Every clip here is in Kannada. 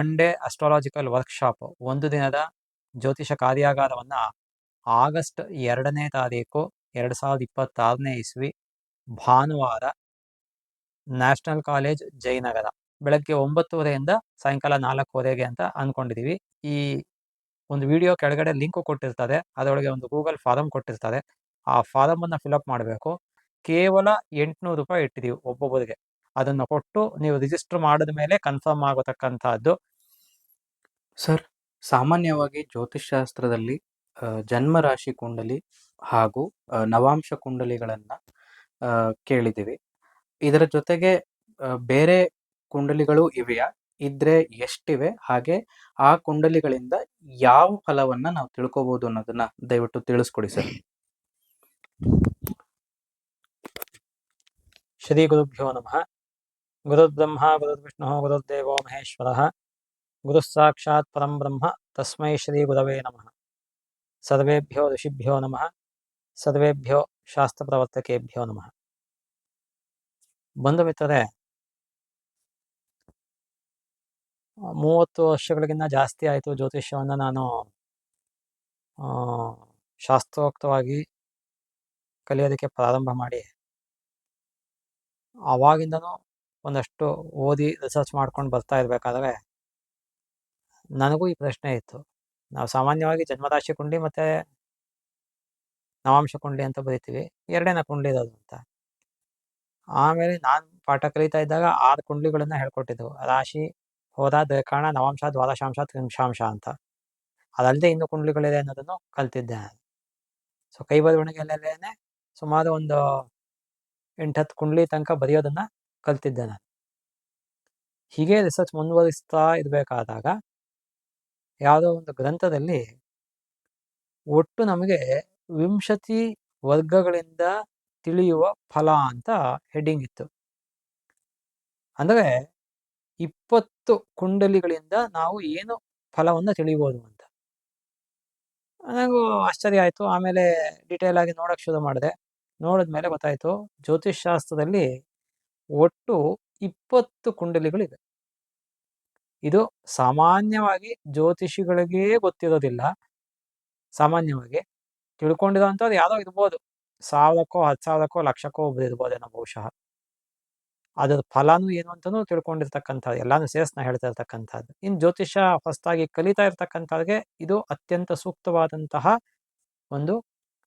ಒನ್ ಡೇ ಅಸ್ಟ್ರಾಲಾಜಿಕಲ್ ವರ್ಕ್ಶಾಪ್, ಒಂದು ದಿನದ ಜ್ಯೋತಿಷ ಕಾರ್ಯಾಗಾರವನ್ನು ಆಗಸ್ಟ್ 2ನೇ ತಾರೀಕು 2026ನೇ ಇಸ್ವಿ ಭಾನುವಾರ ನ್ಯಾಷನಲ್ ಕಾಲೇಜ್ ಜಯನಗರ ಬೆಳಗ್ಗೆ 9:30ಯಿಂದ ಸಾಯಂಕಾಲ 4:15 ಅಂತ ಅಂದ್ಕೊಂಡಿದ್ದೀವಿ. ಈ ಒಂದು ವಿಡಿಯೋ ಕೆಳಗಡೆ ಲಿಂಕ್ ಕೊಟ್ಟಿರ್ತಾರೆ, ಅದರೊಳಗೆ ಒಂದು ಗೂಗಲ್ ಫಾರಂ ಕೊಟ್ಟಿರ್ತಾರೆ. ಆ ಫಾರಮನ್ನು ಫಿಲಪ್ ಮಾಡಬೇಕು. ಕೇವಲ 800 ರೂಪಾಯಿ ಇಟ್ಟಿದ್ದೀವಿ ಒಬ್ಬೊಬ್ಬರಿಗೆ. ಅದನ್ನು ಕೊಟ್ಟು ನೀವು ರಿಜಿಸ್ಟರ್ ಮಾಡಿದ ಮೇಲೆ ಕನ್ಫರ್ಮ್ ಆಗತಕ್ಕಂಥದ್ದು. ಸರ್, ಸಾಮಾನ್ಯವಾಗಿ ಜ್ಯೋತಿಷ್ಶಾಸ್ತ್ರದಲ್ಲಿ ಜನ್ಮರಾಶಿ ಕುಂಡಲಿ ಹಾಗೂ ನವಾಂಶ ಕುಂಡಲಿಗಳನ್ನು ಕೇಳಿದ್ದೀವಿ. ಇದರ ಜೊತೆಗೆ ಬೇರೆ ಕುಂಡಲಿಗಳು ಇವೆಯಾ? ಇದ್ರೆ ಎಷ್ಟಿವೆ? ಹಾಗೆ ಆ ಕುಂಡಲಿಗಳಿಂದ ಯಾವ ಫಲವನ್ನ ನಾವು ತಿಳ್ಕೋಬಹುದು ಅನ್ನೋದನ್ನ ದಯವಿಟ್ಟು ತಿಳಿಸ್ಕೊಡಿ ಸರ್. ಶ್ರೀ ಗುರುಭ್ಯೋ ನಮಃ. ಗುರುರ್ಬ್ರಹ್ಮ ಗುರುರ್ವಿಷ್ಣು ಗುರುರ್ದೇವೋ ಮಹೇಶ್ವರಃ, ಗುರುಃ ಸಾಕ್ಷಾತ್ ಪರಂ ಬ್ರಹ್ಮ ತಸ್ಮೈ ಶ್ರೀ ಗುರವೇ ನಮಃ. ಸರ್ವೇಭ್ಯೋ ಋಷಿಭ್ಯೋ ನಮಃ, ಸರ್ವೇಭ್ಯೋ ಶಾಸ್ತ್ರ ಪ್ರವರ್ತಕೇಭ್ಯೋ ನಮಃ. ಬಂಧು ಮಿತ್ರರೇ, 30 ವರ್ಷಗಳಿಗಿಂತ ಜಾಸ್ತಿ ಆಯಿತು ಜ್ಯೋತಿಷ್ಯವನ್ನು ನಾನು ಶಾಸ್ತ್ರೋಕ್ತವಾಗಿ ಕಲಿಯೋದಕ್ಕೆ ಪ್ರಾರಂಭ ಮಾಡಿ. ಆವಾಗಿಂದನೂ ಒಂದಷ್ಟು ಓದಿ ರಿಸರ್ಚ್ ಮಾಡ್ಕೊಂಡು ಬರ್ತಾ ಇರಬೇಕಾದ್ರೆ ನನಗೂ ಈ ಪ್ರಶ್ನೆ ಇತ್ತು. ನಾವು ಸಾಮಾನ್ಯವಾಗಿ ಜನ್ಮರಾಶಿ ಕುಂಡಿ ಮತ್ತು ನವಾಂಶ ಕುಂಡಿ ಅಂತ ಬರೀತೀವಿ, ಎರಡೇನ ಕುಂಡ್ಲಿ ಇರೋದು ಅಂತ. ಆಮೇಲೆ ನಾನು ಪಾಠ ಕಲಿತಾ ಇದ್ದಾಗ 6 ಕುಂಡ್ಲಿಗಳನ್ನು ಹೇಳ್ಕೊಟ್ಟಿದ್ದು: ರಾಶಿ, ಹೋದ, ದ್ರೇಕಾಣ, ನವಾಂಶ, ದ್ವಾದಶಾಂಶ, ತ್ರಿಂಶಾಂಶ ಅಂತ. ಅದಲ್ಲದೆ ಇನ್ನು ಕುಂಡ್ಲಿಗಳಿದೆ ಅನ್ನೋದನ್ನು ಕಲ್ತಿದ್ದೆ ನಾನು. ಸೊ ಕೈ ಬರವಣಿಗೆಯಲ್ಲೇನೆ ಸುಮಾರು ಒಂದು 8-10 ಕುಂಡ್ಲಿ ತನಕ ಬರೆಯೋದನ್ನು ಕಲ್ತಿದ್ದೆ ನಾನು. ಹೀಗೆ ರಿಸರ್ಚ್ ಮುಂದುವರಿಸ್ತಾ ಇರಬೇಕಾದಾಗ ಯಾವುದೋ ಒಂದು ಗ್ರಂಥದಲ್ಲಿ ಒಟ್ಟು ನಮಗೆ 20 ವರ್ಗಗಳಿಂದ ತಿಳಿಯುವ ಫಲ ಅಂತ ಹೆಡ್ಡಿಂಗ್ ಇತ್ತು. ಅಂದರೆ 20 ಕುಂಡಲಿಗಳಿಂದ ನಾವು ಏನು ಫಲವನ್ನು ತಿಳಿಬೋದು ಅಂತ. ನನಗೂ ಆಶ್ಚರ್ಯ ಆಯಿತು. ಆಮೇಲೆ ಡೀಟೇಲ್ ಆಗಿ ನೋಡೋಕ್ಕೆ ಶುರು ಮಾಡಿದೆ. ನೋಡಿದ್ಮೇಲೆ ಗೊತ್ತಾಯಿತು, ಜ್ಯೋತಿಷ್ ಶಾಸ್ತ್ರದಲ್ಲಿ ಒಟ್ಟು 20 ಕುಂಡಲಿಗಳಿವೆ. ಇದು ಸಾಮಾನ್ಯವಾಗಿ ಜ್ಯೋತಿಷಿಗಳಿಗೇ ಗೊತ್ತಿರೋದಿಲ್ಲ. ಸಾಮಾನ್ಯವಾಗಿ ತಿಳ್ಕೊಂಡಿರೋಂಥದ್ದು ಯಾವುದೋ ಇರ್ಬೋದು, 1000ಕ್ಕೋ 10,000ಕ್ಕೋ ಲಕ್ಷಕ್ಕೋ ಒಬ್ಬರು ಇರ್ಬೋದೇನೋ ಬಹುಶಃ. ಅದರ ಫಲನೂ ಏನು ಅಂತಲೂ ತಿಳ್ಕೊಂಡಿರ್ತಕ್ಕಂಥದ್ದು, ಎಲ್ಲಾನು ಸೇರಿಸ್ನ ಹೇಳ್ತಾ ಇರ್ತಕ್ಕಂಥದ್ದು. ಇನ್ನು ಜ್ಯೋತಿಷ್ಯ ಹೊಸದಾಗಿ ಕಲಿತಾ ಇರ್ತಕ್ಕಂಥವ್ರಿಗೆ ಇದು ಅತ್ಯಂತ ಸೂಕ್ತವಾದಂತಹ ಒಂದು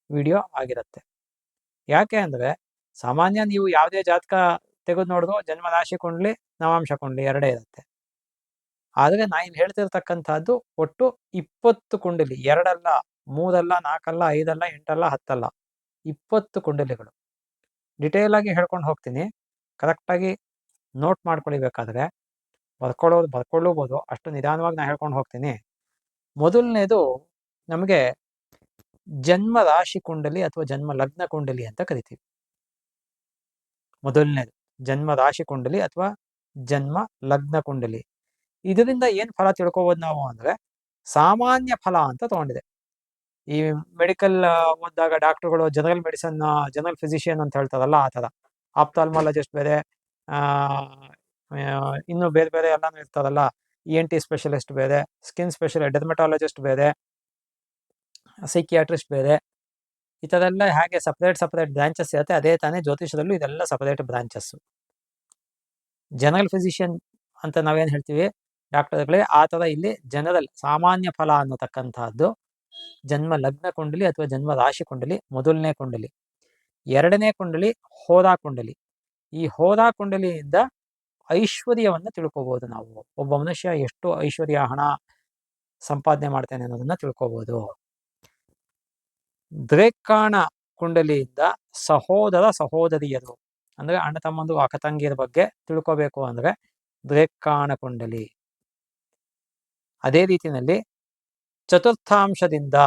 ವಿಡಿಯೋ ಆಗಿರುತ್ತೆ. ಯಾಕೆ ಅಂದರೆ, ಸಾಮಾನ್ಯ ನೀವು ಯಾವುದೇ ಜಾತಕ ತೆಗೆದು ನೋಡಿದ್ರು ಜನ್ಮರಾಶಿ ಕುಂಡ್ಲಿ, ನವಾಂಶ ಕುಂಡ್ಲಿ ಎರಡೇ ಇರುತ್ತೆ. ಆದರೆ ನಾನು ಹೇಳ್ತಿರ್ತಕ್ಕಂಥದ್ದು ಒಟ್ಟು 20 ಕುಂಡಲಿ, 2 ಅಲ್ಲ, 3 ಅಲ್ಲ, 4 ಅಲ್ಲ, 5 ಅಲ್ಲ, 8 ಅಲ್ಲ, 10 ಅಲ್ಲ, 20 ಕುಂಡಲಿಗಳು. ಡಿಟೇಲ್ ಆಗಿ ಹೇಳ್ಕೊಂಡು ಹೋಗ್ತೀನಿ, ಕರೆಕ್ಟಾಗಿ ನೋಟ್ ಮಾಡ್ಕೊಳ್ಬೇಕಾದ್ರೆ. ಬರ್ಕೊಳ್ಳೂಬೋದು, ಅಷ್ಟು ನಿಧಾನವಾಗಿ ನಾನು ಹೇಳ್ಕೊಂಡು ಹೋಗ್ತೀನಿ. ಮೊದಲನೇದು ನಮಗೆ ಜನ್ಮ ರಾಶಿ ಕುಂಡಲಿ ಅಥವಾ ಜನ್ಮ ಲಗ್ನ ಕುಂಡಲಿ ಅಂತ ಕರಿತೀವಿ. ಮೊದಲನೇದು ಜನ್ಮ ರಾಶಿ ಕುಂಡಲಿ ಅಥವಾ ಜನ್ಮ ಲಗ್ನ ಕುಂಡಲಿ. ಇದರಿಂದ ಏನು ಫಲ ತಿಳ್ಕೊಬೋದು ನಾವು ಅಂದರೆ, ಸಾಮಾನ್ಯ ಫಲ ಅಂತ ತಗೊಂಡಿದೆ. ಈ ಮೆಡಿಕಲ್ ಓದಿದಾಗ ಡಾಕ್ಟರ್ಗಳು ಜನರಲ್ ಮೆಡಿಸನ್, ಜನರಲ್ ಫಿಸಿಷಿಯನ್ ಅಂತ ಹೇಳ್ತಾರಲ್ಲ, ಆ ಥರ. ಆಪ್ಥಾಲ್ಮಾಲಜಿಸ್ಟ್ ಬೇರೆ, ಇನ್ನೂ ಬೇರೆ ಬೇರೆ ಎಲ್ಲನೂ ಇರ್ತಾರಲ್ಲ, ENT ಸ್ಪೆಷಲಿಸ್ಟ್ ಬೇರೆ, ಸ್ಕಿನ್ ಸ್ಪೆಷಲಿಸ್ಟ್, ಡೆರ್ಮಟಾಲಜಿಸ್ಟ್ ಬೇರೆ, ಸೈಕಿಯಾಟ್ರಿಸ್ಟ್ ಬೇರೆ. ಈ ಥರ ಎಲ್ಲ ಹೇಗೆ ಸಪ್ರೇಟ್ ಬ್ರಾಂಚಸ್ ಇರುತ್ತೆ, ಅದೇ ತಾನೇ ಜ್ಯೋತಿಷದಲ್ಲೂ ಇದೆಲ್ಲ ಸಪ್ರೇಟ್ ಬ್ರಾಂಚಸ್ಸು. ಜನರಲ್ ಫಿಸಿಷಿಯನ್ ಅಂತ ನಾವೇನು ಹೇಳ್ತೀವಿ ಡಾಕ್ಟರ್ಗಳೇ, ಆ ಥರ ಇಲ್ಲಿ ಜನರಲ್ ಸಾಮಾನ್ಯ ಫಲ ಅನ್ನತಕ್ಕಂಥದ್ದು ಜನ್ಮ ಲಗ್ನ ಕುಂಡಲಿ ಅಥವಾ ಜನ್ಮ ರಾಶಿ ಕುಂಡಲಿ, ಮೊದಲನೇ ಕುಂಡಲಿ. ಎರಡನೇ ಕುಂಡಲಿ ಹೋದಾ ಕುಂಡಲಿ. ಈ ಹೋದಾ ಕುಂಡಲಿಯಿಂದ ಐಶ್ವರ್ಯವನ್ನು ತಿಳ್ಕೊಬೋದು ನಾವು. ಒಬ್ಬ ಮನುಷ್ಯ ಎಷ್ಟು ಐಶ್ವರ್ಯ, ಹಣ ಸಂಪಾದನೆ ಮಾಡ್ತಾನೆ ಅನ್ನೋದನ್ನ ತಿಳ್ಕೊಬೋದು. ದ್ರೇಕಾಣ ಕುಂಡಲಿಯಿಂದ ಸಹೋದರ ಸಹೋದರಿಯರು, ಅಂದರೆ ಅಣ್ಣ ತಮ್ಮಂದು ಅಕ್ಕ ತಂಗಿಯರ ಬಗ್ಗೆ ತಿಳ್ಕೊಬೇಕು ಅಂದರೆ ದ್ರೇಕಾಣ ಕುಂಡಲಿ. ಅದೇ ರೀತಿಯಲ್ಲಿ ಚತುರ್ಥಾಂಶದಿಂದ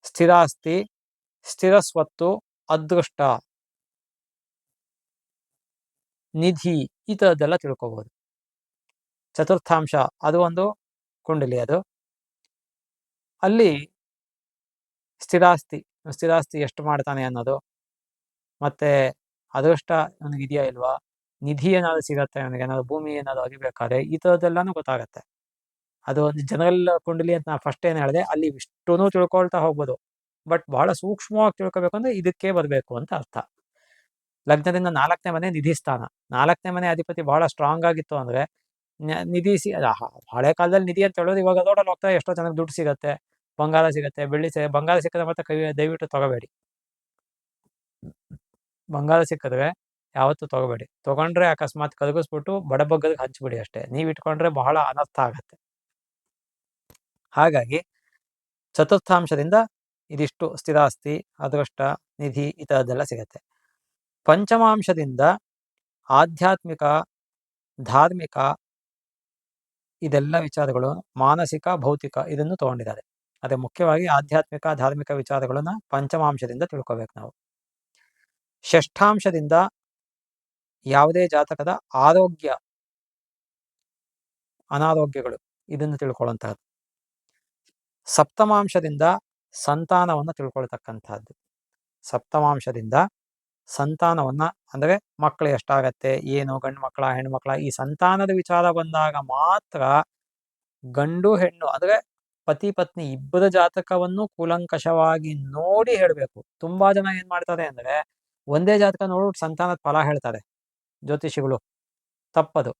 ಸ್ಥಿರಾಸ್ತಿ, ಸ್ಥಿರ ಸ್ವತ್ತು, ಅದೃಷ್ಟ, ನಿಧಿ, ಈ ಥರದ್ದೆಲ್ಲ ತಿಳ್ಕೊಬೋದು. ಚತುರ್ಥಾಂಶ ಅದು ಒಂದು ಕುಂಡಲಿ. ಅದು ಅಲ್ಲಿ ಸ್ಥಿರಾಸ್ತಿ ಎಷ್ಟು ಮಾಡ್ತಾನೆ ಅನ್ನೋದು, ಮತ್ತೆ ಅದೃಷ್ಟ ನನಗಿದೆಯಾ ಇಲ್ವಾ, ನಿಧಿ ಏನಾದ್ರು ಸಿಗತ್ತೆ, ನನಗೆ ಏನಾದ್ರು ಭೂಮಿ ಏನಾದ್ರು ಅಗಿಬೇಕಾದ್ರೆ ಈ ಥರದ್ದೆಲ್ಲಾನು ಗೊತ್ತಾಗತ್ತೆ. ಅದು ಒಂದು ಜನರಲ್ ಕುಂಡಲಿ ಅಂತ ನಾನು ಫಸ್ಟ್ ಏನು ಹೇಳಿದೆ, ಅಲ್ಲಿ ಇಷ್ಟೂನು ತಿಳ್ಕೊಳ್ತಾ ಹೋಗ್ಬೋದು. ಬಟ್ ಬಹಳ ಸೂಕ್ಷ್ಮವಾಗಿ ತಿಳ್ಕೊಬೇಕು ಅಂದ್ರೆ ಇದಕ್ಕೆ ಬರಬೇಕು ಅಂತ ಅರ್ಥ. ಲಗ್ನದಿಂದ 4ನೇ ಮನೆ ನಿಧಿ ಸ್ಥಾನ. 4ನೇ ಮನೆ ಅಧಿಪತಿ ಬಹಳ ಸ್ಟ್ರಾಂಗ್ ಆಗಿತ್ತು ಅಂದ್ರೆ ನಿಧಿ ಹಳೆ ಕಾಲದಲ್ಲಿ ನಿಧಿ ಅಂತ ಹೇಳೋದು, ಇವಾಗ ರೋಡಲ್ಲಿ ಹೋಗ್ತಾ ಎಷ್ಟೋ ಜನಕ್ಕೆ ದುಡ್ಡು ಸಿಗತ್ತೆ, ಬಂಗಾರ ಸಿಗತ್ತೆ, ಬೆಳ್ಳಿ ಬಂಗಾರ ಸಿಕ್ಕಿದ್ರೆ ಮತ್ತೆ ದಯವಿಟ್ಟು ತಗೋಬೇಡಿ. ಬಂಗಾರ ಸಿಕ್ಕಿದ್ರೆ ಯಾವತ್ತೂ ತಗೋಬೇಡಿ. ತಗೊಂಡ್ರೆ ಅಕಸ್ಮಾತ್ ಕರಗಿಸ್ಬಿಟ್ಟು ಬಡಬಗ್ಗರಿಗೆ ಹಂಚ್ಬಿಡಿ ಅಷ್ಟೇ. ನೀವು ಇಟ್ಕೊಂಡ್ರೆ ಬಹಳ ಅನರ್ಥ ಆಗತ್ತೆ. ಹಾಗಾಗಿ ಚತುರ್ಥಾಂಶದಿಂದ ಇದಿಷ್ಟು ಸ್ಥಿರಾಸ್ತಿ, ಅದೃಷ್ಟ, ನಿಧಿ ಈ ಥರದ್ದೆಲ್ಲ ಸಿಗತ್ತೆ. ಪಂಚಮಾಂಶದಿಂದ ಆಧ್ಯಾತ್ಮಿಕ, ಧಾರ್ಮಿಕ ಇದೆಲ್ಲ ವಿಚಾರಗಳು, ಮಾನಸಿಕ, ಭೌತಿಕ ಇದನ್ನು ತಗೊಂಡಿದ್ದಾರೆ. ಅದೇ ಮುಖ್ಯವಾಗಿ ಆಧ್ಯಾತ್ಮಿಕ, ಧಾರ್ಮಿಕ ವಿಚಾರಗಳನ್ನ ಪಂಚಮಾಂಶದಿಂದ ತಿಳ್ಕೊಬೇಕು ನಾವು. ಷಷ್ಠಾಂಶದಿಂದ ಯಾವುದೇ ಜಾತಕದ ಆರೋಗ್ಯ, ಅನಾರೋಗ್ಯಗಳು ಇದನ್ನು ತಿಳ್ಕೊಳ್ಳುವಂತಹದ್ದು. ಸಪ್ತಮಾಂಶದಿಂದ ಸಂತಾನವನ್ನು ತಿಳ್ಕೊಳ್ತಕ್ಕಂಥದ್ದು. ಸಪ್ತಮಾಂಶದಿಂದ ಸಂತಾನವನ್ನ ಅಂದ್ರೆ ಮಕ್ಕಳು ಎಷ್ಟಾಗತ್ತೆ, ಏನು, ಗಂಡು ಮಕ್ಕಳ, ಹೆಣ್ಮಕ್ಳ, ಈ ಸಂತಾನದ ವಿಚಾರ ಬಂದಾಗ ಮಾತ್ರ ಗಂಡು ಹೆಣ್ಣು ಅಂದ್ರೆ ಪತಿ ಪತ್ನಿ ಇಬ್ಬರ ಜಾತಕವನ್ನು ಕೂಲಂಕಷವಾಗಿ ನೋಡಿ ಹೇಳ್ಬೇಕು. ತುಂಬಾ ಜನ ಏನ್ ಮಾಡ್ತಾರೆ ಅಂದ್ರೆ ಒಂದೇ ಜಾತಕ ನೋಡ್ಬಿಟ್ಟು ಸಂತಾನದ ಫಲ ಹೇಳ್ತಾರೆ ಜ್ಯೋತಿಷಿಗಳು. ತಪ್ಪದು.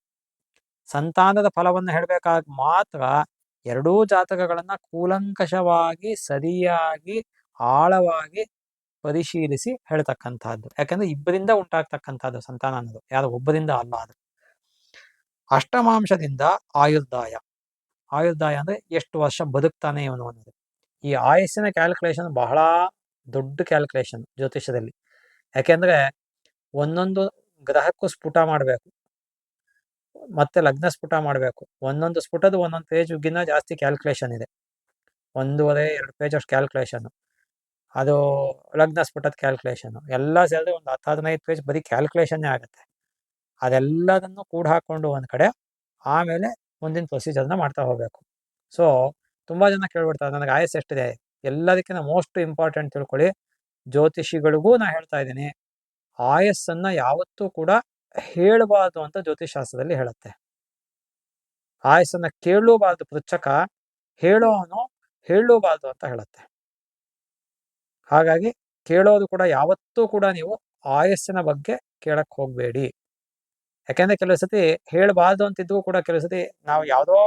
ಸಂತಾನದ ಫಲವನ್ನು ಹೇಳ್ಬೇಕಾಗ ಮಾತ್ರ ಎರಡೂ ಜಾತಕಗಳನ್ನ ಕೂಲಂಕಷವಾಗಿ, ಸರಿಯಾಗಿ, ಆಳವಾಗಿ ಪರಿಶೀಲಿಸಿ ಹೇಳ್ತಕ್ಕಂಥದ್ದು. ಯಾಕಂದ್ರೆ ಇಬ್ಬರಿಂದ ಉಂಟಾಗ್ತಕ್ಕಂಥದ್ದು ಸಂತಾನ ಅನ್ನೋದು, ಯಾರು ಒಬ್ಬರಿಂದ ಅಲ್ಲ ಅದು. ಅಷ್ಟಮಾಂಶದಿಂದ ಆಯುರ್ದಾಯ. ಆಯುರ್ದಾಯ ಅಂದ್ರೆ ಎಷ್ಟು ವರ್ಷ ಬದುಕ್ತಾನೆ ಇವನು ಅನ್ನೋದು. ಈ ಆಯಸ್ಸಿನ ಕ್ಯಾಲ್ಕುಲೇಷನ್ ಬಹಳ ದೊಡ್ಡ ಕ್ಯಾಲ್ಕುಲೇಷನ್ ಜ್ಯೋತಿಷದಲ್ಲಿ. ಯಾಕೆಂದ್ರೆ ಒಂದೊಂದು ಗ್ರಹಕ್ಕೂ ಸ್ಫುಟ ಮಾಡಬೇಕು, ಮತ್ತೆ ಲಗ್ನ ಸ್ಫುಟ ಮಾಡಬೇಕು. ಒಂದೊಂದು ಸ್ಫುಟದ ಒಂದೊಂದು ಪೇಜ್ಗಿನ್ನ ಜಾಸ್ತಿ ಕ್ಯಾಲ್ಕುಲೇಷನ್ ಇದೆ. 1.5-2 ಪೇಜ್ ಅಷ್ಟು ಕ್ಯಾಲ್ಕುಲೇಷನ್. ಅದು ಲಗ್ನ ಸ್ಫುಟದ ಕ್ಯಾಲ್ಕುಲೇಷನ್ ಎಲ್ಲ ಸೇರಿದ್ರೆ ಒಂದು 10-15 ಪೇಜ್ ಬರೀ ಕ್ಯಾಲ್ಕುಲೇಷನ್ನೇ ಆಗುತ್ತೆ. ಅದೆಲ್ಲದನ್ನು ಕೂಡ ಹಾಕೊಂಡು ಒಂದ್ ಕಡೆ ಆಮೇಲೆ ಮುಂದಿನ ಪ್ರೊಸೀಜರ್ನ ಮಾಡ್ತಾ ಹೋಗ್ಬೇಕು. ಸೊ ತುಂಬಾ ಜನ ಕೇಳ್ಬಿಡ್ತಾರೆ, ನನಗೆ ಆಯಸ್ಸು ಎಷ್ಟಿದೆ. ಎಲ್ಲದಕ್ಕಿಂತ ಮೋಸ್ಟ್ ಇಂಪಾರ್ಟೆಂಟ್ ತಿಳ್ಕೊಳ್ಳಿ, ಜ್ಯೋತಿಷಿಗಳಿಗೂ ನಾ ಹೇಳ್ತಾ ಇದ್ದೀನಿ, ಆಯಸ್ಸನ್ನ ಯಾವತ್ತೂ ಕೂಡ ಹೇಳಬಾರ್ದು ಅಂತ ಜ್ಯೋತಿಷ್ ಶಾಸ್ತ್ರದಲ್ಲಿ ಹೇಳುತ್ತೆ. ಆಯಸ್ಸನ್ನ ಕೇಳಲೂಬಾರ್ದು ಪೃಚ್ಛಕ, ಹೇಳೋನು ಹೇಳಲೂಬಾರ್ದು ಅಂತ ಹೇಳುತ್ತೆ. ಹಾಗಾಗಿ ಕೇಳೋದು ಕೂಡ ಯಾವತ್ತೂ ಕೂಡ ನೀವು ಆಯಸ್ಸಿನ ಬಗ್ಗೆ ಕೇಳಕ್ ಹೋಗ್ಬೇಡಿ. ಯಾಕೆಂದ್ರೆ ಕೆಲವು ಸತಿ ಹೇಳಬಾರ್ದು ಅಂತಿದ್ವು ಕೂಡ, ಕೆಲವು ಸತಿ ನಾವು ಯಾವುದೋ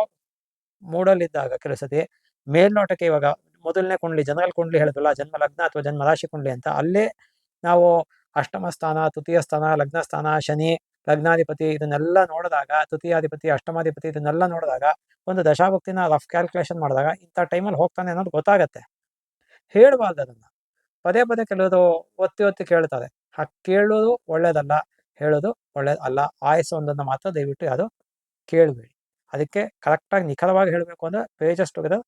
ಮೂಡಲ್ಲಿದ್ದಾಗ ಕೆಲವು ಸತಿ ಮೇಲ್ನೋಟಕ್ಕೆ, ಇವಾಗ ಮೊದಲನೇ ಕುಂಡ್ಲಿ, ಜನರಲ್ ಕುಂಡ್ಲಿ ಹೇಳಿದ್ವಲ್ಲ, ಜನ್ಮ ಲಗ್ನ ಅಥವಾ ಜನ್ಮ ರಾಶಿ ಕುಂಡ್ಲಿ ಅಂತ, ಅಲ್ಲೇ ನಾವು ಅಷ್ಟಮ ಸ್ಥಾನ, ತೃತೀಯ ಸ್ಥಾನ, ಲಗ್ನ ಸ್ಥಾನ, ಶನಿ, ಲಗ್ನಾಧಿಪತಿ ಇದನ್ನೆಲ್ಲ ನೋಡಿದಾಗ, ತೃತೀಯಾಧಿಪತಿ, ಅಷ್ಟಮಾಧಿಪತಿ ಇದನ್ನೆಲ್ಲ ನೋಡಿದಾಗ, ಒಂದು ದಶಾಭಕ್ತಿನ ರಫ್ ಕ್ಯಾಲ್ಕುಲೇಷನ್ ಮಾಡಿದಾಗ ಇಂಥ ಟೈಮಲ್ಲಿ ಹೋಗ್ತಾನೆ ಅನ್ನೋದು ಗೊತ್ತಾಗತ್ತೆ. ಹೇಳಬಾರ್ದು ಅದನ್ನ. ಪದೇ ಪದೇ ಕೆಲವರು ಒತ್ತಿ ಒತ್ತಿ ಕೇಳ್ತಾರೆ. ಕೇಳೋದು ಒಳ್ಳೇದಲ್ಲ, ಹೇಳೋದು ಒಳ್ಳೇದಲ್ಲ. ಆಯಸ್ಸು ಒಂದನ್ನು ಮಾತ್ರ ದಯವಿಟ್ಟು ಯಾವುದು ಕೇಳಬೇಡಿ. ಅದಕ್ಕೆ ಕರೆಕ್ಟಾಗಿ ನಿಖರವಾಗಿ ಹೇಳಬೇಕು ಅಂದ್ರೆ ಪೇಜಸ್ ಟುಗೆದರ್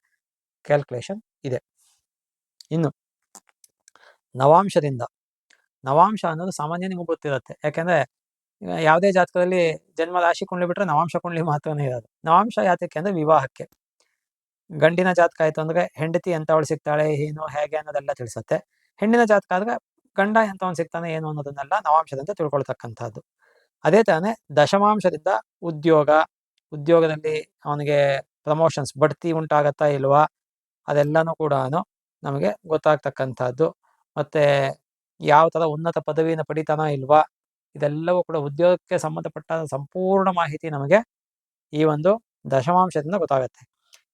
ಕ್ಯಾಲ್ಕುಲೇಷನ್ ಇದೆ. ಇನ್ನು ನವಾಂಶದಿಂದ, ನವಾಂಶ ಅನ್ನೋದು ಸಾಮಾನ್ಯ ನಿಮಗೆ ಗೊತ್ತಿರುತ್ತೆ. ಯಾಕೆಂದ್ರೆ ಯಾವುದೇ ಜಾತಕದಲ್ಲಿ ಜನ್ಮ ರಾಶಿ ಕುಂಡ್ಲಿ ಬಿಟ್ರೆ ನವಾಂಶ ಕುಂಡ್ಲಿ ಮಾತ್ರನೇ ಇರೋದು. ನವಾಂಶ ಯಾತಕ್ಕೆ ಅಂದ್ರೆ ವಿವಾಹಕ್ಕೆ. ಗಂಡಿನ ಜಾತಕ ಆಯ್ತು ಅಂದ್ರೆ ಹೆಂಡತಿ ಎಂತವಳು ಸಿಗ್ತಾಳೆ, ಏನು, ಹೇಗೆ ಅನ್ನೋದೆಲ್ಲ ತಿಳಿಸುತ್ತೆ. ಹೆಣ್ಣಿನ ಜಾತಕ ಆದ್ರೆ ಗಂಡ ಎಂತವನು ಸಿಗ್ತಾನೆ, ಏನು ಅನ್ನೋದನ್ನೆಲ್ಲ ನವಾಂಶದಿಂದ ತಿಳ್ಕೊಳ್ತಕ್ಕಂಥದ್ದು. ಅದೇ ತಾನೇ ದಶಮಾಂಶದಿಂದ ಉದ್ಯೋಗ, ಉದ್ಯೋಗದಲ್ಲಿ ಅವನಿಗೆ ಪ್ರಮೋಷನ್ಸ್, ಬಡ್ತಿ ಉಂಟಾಗತ್ತಾ ಇಲ್ವಾ, ಅದೆಲ್ಲನೂ ಕೂಡ ನಮಗೆ ಗೊತ್ತಾಗ್ತಕ್ಕಂಥದ್ದು. ಮತ್ತೆ ಯಾವ ತರ ಉನ್ನತ ಪದವಿನ ಪಡಿತಾನೋ ಇಲ್ವಾ, ಇದೆಲ್ಲವೂ ಕೂಡ ಉದ್ಯೋಗಕ್ಕೆ ಸಂಬಂಧಪಟ್ಟ ಸಂಪೂರ್ಣ ಮಾಹಿತಿ ನಮಗೆ ಈ ಒಂದು ದಶಮಾಂಶದಿಂದ ಗೊತ್ತಾಗುತ್ತೆ.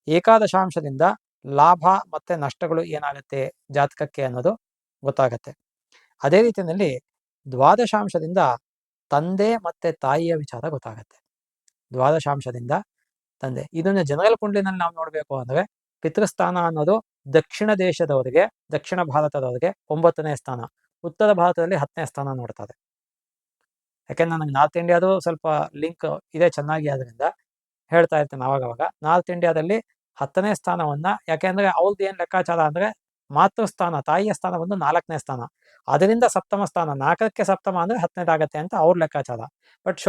ಏಕಾದಶಾಂಶದಿಂದ ಲಾಭ ಮತ್ತೆ ನಷ್ಟಗಳು ಏನಾಗುತ್ತೆ ಜಾತಕಕ್ಕೆ ಅನ್ನೋದು ಗೊತ್ತಾಗತ್ತೆ. ಅದೇ ರೀತಿಯಲ್ಲಿ ದ್ವಾದಶಾಂಶದಿಂದ ತಂದೆ ಮತ್ತೆ ತಾಯಿಯ ವಿಚಾರ ಗೊತ್ತಾಗತ್ತೆ. ದ್ವಾದಶಾಂಶದಿಂದ ತಂದೆ, ಇದನ್ನ ಜನರಲ್ ಕುಂಡ್ಲಿನಲ್ಲಿ ನಾವು ನೋಡ್ಬೇಕು ಅಂದ್ರೆ ಪಿತೃಸ್ಥಾನ ಅನ್ನೋದು ದಕ್ಷಿಣ ದೇಶದವರಿಗೆ, ದಕ್ಷಿಣ ಭಾರತದವರಿಗೆ 9ನೇ ಸ್ಥಾನ, ಉತ್ತರ ಭಾರತದಲ್ಲಿ 10ನೇ ಸ್ಥಾನ ನೋಡ್ತಾರೆ. ಯಾಕೆಂದ್ರೆ ನನಗೆ ನಾರ್ತ್ ಇಂಡಿಯಾದು ಸ್ವಲ್ಪ ಲಿಂಕ್ ಇದೆ ಚೆನ್ನಾಗಿ, ಆದ್ರಿಂದ ಹೇಳ್ತಾ ಇರ್ತೇನೆ ಅವಾಗವಾಗ. ನಾರ್ತ್ ಇಂಡಿಯಾದಲ್ಲಿ 10ನೇ ಸ್ಥಾನವನ್ನ, ಯಾಕೆಂದ್ರೆ ಅವ್ರದ್ದು ಏನ್ ಲೆಕ್ಕಾಚಾರ ಅಂದ್ರೆ ಮಾತೃಸ್ಥಾನ, ತಾಯಿಯ ಸ್ಥಾನ ಬಂದು 4ನೇ ಸ್ಥಾನ, ಅದರಿಂದ ಸಪ್ತಮ ಸ್ಥಾನ, 4ಕ್ಕೆ ಸಪ್ತಮ ಅಂದ್ರೆ 10ನೇದಾಗತ್ತೆ ಅಂತ ಅವ್ರ ಲೆಕ್ಕಾಚಾರ. ಬಟ್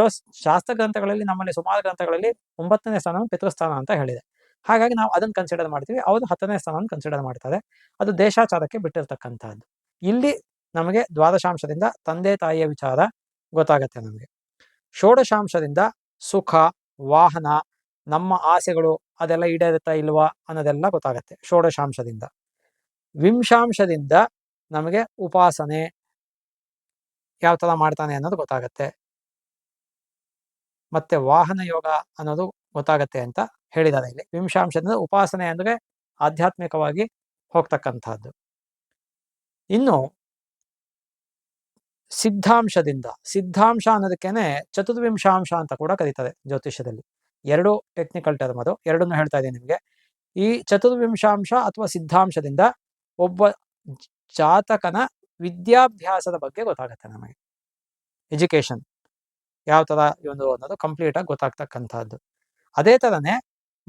ಶಾಸ್ತ್ರ ಗ್ರಂಥಗಳಲ್ಲಿ, ನಮ್ಮಲ್ಲಿ ಸುಮಾರು ಗ್ರಂಥಗಳಲ್ಲಿ 9ನೇ ಸ್ಥಾನ ಪಿತೃಸ್ಥಾನ ಅಂತ ಹೇಳಿದೆ. ಹಾಗಾಗಿ ನಾವು ಅದನ್ನ ಕನ್ಸಿಡರ್ ಮಾಡ್ತೀವಿ, ಅವರು 10ನೇ ಸ್ಥಾನವನ್ನು ಕನ್ಸಿಡರ್ ಮಾಡ್ತಾರೆ. ಅದು ದೇಶಾಚಾರಕ್ಕೆ ಬಿಟ್ಟಿರ್ತಕ್ಕಂಥದ್ದು. ಇಲ್ಲಿ ನಮಗೆ ದ್ವಾದಶಾಂಶದಿಂದ ತಂದೆ ತಾಯಿಯ ವಿಚಾರ ಗೊತ್ತಾಗತ್ತೆ ನಮಗೆ. ಷೋಡಶಾಂಶದಿಂದ ಸುಖ, ವಾಹನ, ನಮ್ಮ ಆಸೆಗಳು ಅದೆಲ್ಲ ಈಡೇರುತ್ತಾ ಇಲ್ವಾ ಅನ್ನೋದೆಲ್ಲ ಗೊತ್ತಾಗತ್ತೆ ಷೋಡಶಾಂಶದಿಂದ. ವಿಂಶಾಂಶದಿಂದ ನಮಗೆ ಉಪಾಸನೆ ಯಾವ ಥರ ಮಾಡ್ತಾನೆ ಅನ್ನೋದು ಗೊತ್ತಾಗತ್ತೆ, ಮತ್ತೆ ವಾಹನ ಯೋಗ ಅನ್ನೋದು ಗೊತ್ತಾಗತ್ತೆ ಅಂತ ಹೇಳಿದ್ದಾರೆ ಇಲ್ಲಿ. ವಿಂಶಾಂಶದಿಂದ ಉಪಾಸನೆ ಅಂದರೆ ಆಧ್ಯಾತ್ಮಿಕವಾಗಿ ಹೋಗ್ತಕ್ಕಂಥದ್ದು. ಇನ್ನು ಸಿದ್ಧಾಂಶದಿಂದ, ಸಿದ್ಧಾಂಶ ಅನ್ನೋದಕ್ಕೇನೆ ಚತುರ್ವಿಂಶಾಂಶ ಅಂತ ಕೂಡ ಕರೀತಾರೆ ಜ್ಯೋತಿಷ್ಯದಲ್ಲಿ. ಎರಡು ಟೆಕ್ನಿಕಲ್ ಟರ್ಮ್, ಅದು ಎರಡನ್ನು ಹೇಳ್ತಾ ಇದ್ದೀನಿ ನಿಮಗೆ. ಈ ಚತುರ್ವಿಂಶಾಂಶ ಅಥವಾ ಸಿದ್ಧಾಂಶದಿಂದ ಒಬ್ಬ ಜಾತಕನ ವಿದ್ಯಾಭ್ಯಾಸದ ಬಗ್ಗೆ ಗೊತ್ತಾಗುತ್ತೆ ನಮಗೆ. ಎಜುಕೇಶನ್ ಯಾವ ಥರ ಒಂದು ಅನ್ನೋದು ಕಂಪ್ಲೀಟ್ ಆಗಿ ಗೊತ್ತಾಗ್ತಕ್ಕಂಥದ್ದು. ಅದೇ ಥರನೇ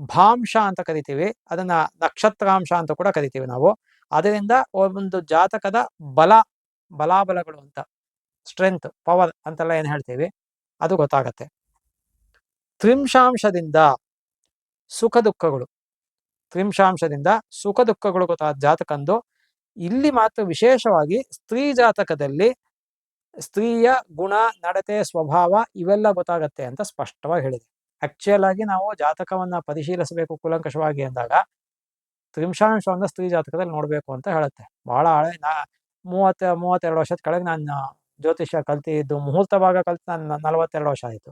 ಭಾಂಶ ಅಂತ ಕರಿತೀವಿ, ಅದನ್ನ ನಕ್ಷತ್ರಾಂಶ ಅಂತ ಕೂಡ ಕರಿತೀವಿ ನಾವು. ಅದರಿಂದ ಒಂದು ಜಾತಕದ ಬಲಾಬಲಗಳು ಅಂತ, ಸ್ಟ್ರೆಂತ್, ಪವರ್ ಅಂತೆಲ್ಲ ಏನು ಹೇಳ್ತೀವಿ ಅದು ಗೊತ್ತಾಗತ್ತೆ. ತ್ರಿಂಶಾಂಶದಿಂದ ಸುಖ ದುಃಖಗಳು, ತ್ರಿಂಶಾಂಶದಿಂದ ಸುಖ ದುಃಖಗಳು ಜಾತಕಂದು. ಇಲ್ಲಿ ಮಾತ್ರ ವಿಶೇಷವಾಗಿ ಸ್ತ್ರೀ ಜಾತಕದಲ್ಲಿ ಸ್ತ್ರೀಯ ಗುಣ, ನಡತೆ, ಸ್ವಭಾವ ಇವೆಲ್ಲ ಗೊತ್ತಾಗತ್ತೆ ಅಂತ ಸ್ಪಷ್ಟವಾಗಿ ಹೇಳಿದೆ. ಆಕ್ಚುಯಲ್ ಆಗಿ ನಾವು ಜಾತಕವನ್ನ ಪರಿಶೀಲಿಸಬೇಕು ಕೂಲಂಕಷವಾಗಿ ಅಂದಾಗ ತ್ರಿಂಶಾಂಶವನ್ನ ಸ್ತ್ರೀ ಜಾತಕದಲ್ಲಿ ನೋಡ್ಬೇಕು ಅಂತ ಹೇಳುತ್ತೆ. ಬಹಳ ಹಳೆ, 32 ವರ್ಷದ ಕೆಳಗೆ ನಾನು ಜ್ಯೋತಿಷ್ಯ ಕಲ್ತಿದ್ದು, ಮುಹೂರ್ತ ಭಾಗ ಕಲ್ತು ನಾನು 42 ವರ್ಷ ಆಯಿತು.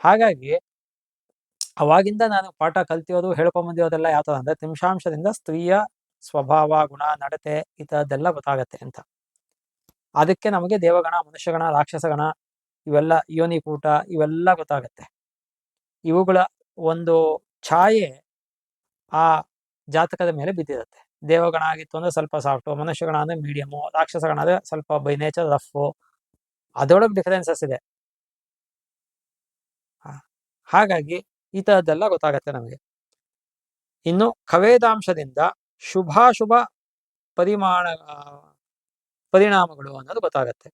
ಹಾಗಾಗಿ ಅವಾಗಿಂದ ನಾನು ಪಾಠ ಕಲ್ತಿರೋದು, ಹೇಳ್ಕೊಂಬಂದಿರೋದೆಲ್ಲ ಯಾವ ಥರ ಅಂದರೆ ತ್ರಿಂಶಾಂಶದಿಂದ ಸ್ತ್ರೀಯ ಸ್ವಭಾವ, ಗುಣ, ನಡತೆ ಈ ಥರದ್ದೆಲ್ಲ ಗೊತ್ತಾಗತ್ತೆ ಅಂತ. ಅದಕ್ಕೆ ನಮಗೆ ದೇವಗಣ, ಮನುಷ್ಯಗಣ, ರಾಕ್ಷಸಗಣ ಇವೆಲ್ಲ, ಯೋನಿಕೂಟ ಇವೆಲ್ಲ ಗೊತ್ತಾಗತ್ತೆ. ಇವುಗಳ ಒಂದು ಛಾಯೆ ಆ ಜಾತಕದ ಮೇಲೆ ಬಿದ್ದಿರುತ್ತೆ. ದೇವಗಣ ಆಗಿತ್ತು ಅಂದರೆ ಸ್ವಲ್ಪ ಸಾಫ್ಟು, ಮನುಷ್ಯಗಣ ಅಂದರೆ ಮೀಡಿಯಮು, ರಾಕ್ಷಸಗಣ ಅಂದರೆ ಸ್ವಲ್ಪ ಬೈ ನೇಚರ್ ರಫು. ಅದರೊಳಗೆ ಡಿಫರೆನ್ಸಸ್ ಇದೆ. ಹಾಗಾಗಿ ಈ ಥರದ್ದೆಲ್ಲ ಗೊತ್ತಾಗತ್ತೆ ನಮಗೆ. ಇನ್ನು ಖವೇದಾಂಶದಿಂದ ಶುಭಾಶುಭ ಪರಿಣಾಮಗಳು ಅನ್ನೋದು ಗೊತ್ತಾಗತ್ತೆ.